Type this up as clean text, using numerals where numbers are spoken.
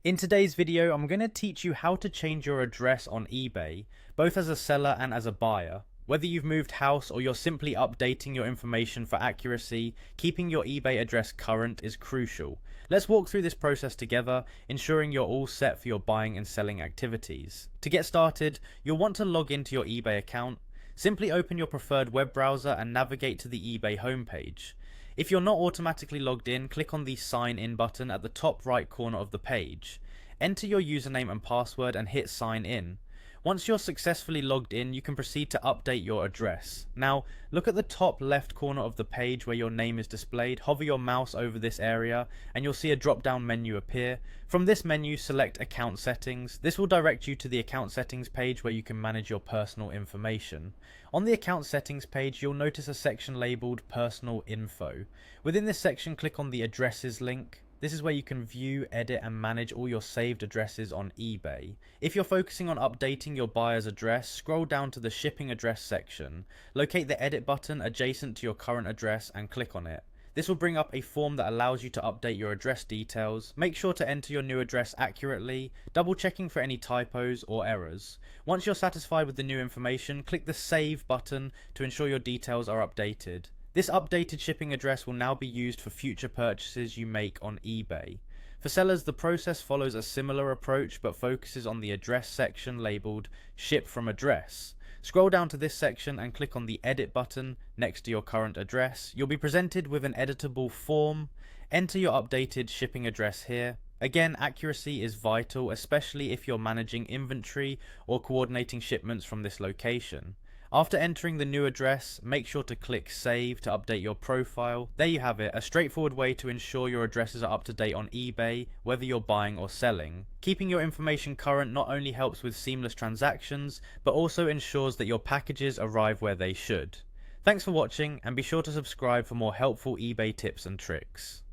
In today's video, I'm going to teach you how to change your address on eBay, both as a seller and as a buyer. Whether you've moved house or you're simply updating your information for accuracy, keeping your eBay address current is crucial. Let's walk through this process together, ensuring you're all set for your buying and selling activities. To get started, you'll want to log into your eBay account. Simply open your preferred web browser and navigate to the eBay homepage. If you're not automatically logged in, click on the Sign In button at the top right corner of the page. Enter your username and password and hit Sign In. Once you're successfully logged in, you can proceed to update your address. Now, look at the top left corner of the page where your name is displayed. Hover your mouse over this area and you'll see a drop-down menu appear. From this menu, select Account Settings. This will direct you to the Account Settings page where you can manage your personal information. On the Account Settings page, you'll notice a section labeled Personal Info. Within this section, click on the Addresses link. This is where you can view, edit and manage all your saved addresses on eBay. If you're focusing on updating your buyer's address, scroll down to the shipping address section, locate the edit button adjacent to your current address and click on it. This will bring up a form that allows you to update your address details. Make sure to enter your new address accurately, double checking for any typos or errors. Once you're satisfied with the new information, click the Save button to ensure your details are updated. This updated shipping address will now be used for future purchases you make on eBay. For sellers, the process follows a similar approach but focuses on the address section labeled Ship from Address. Scroll down to this section and click on the Edit button next to your current address. You'll be presented with an editable form. Enter your updated shipping address here. Again, accuracy is vital, especially if you're managing inventory or coordinating shipments from this location. After entering the new address, make sure to click Save to update your profile. There you have it, a straightforward way to ensure your addresses are up to date on eBay, whether you're buying or selling. Keeping your information current not only helps with seamless transactions, but also ensures that your packages arrive where they should. Thanks for watching, and be sure to subscribe for more helpful eBay tips and tricks.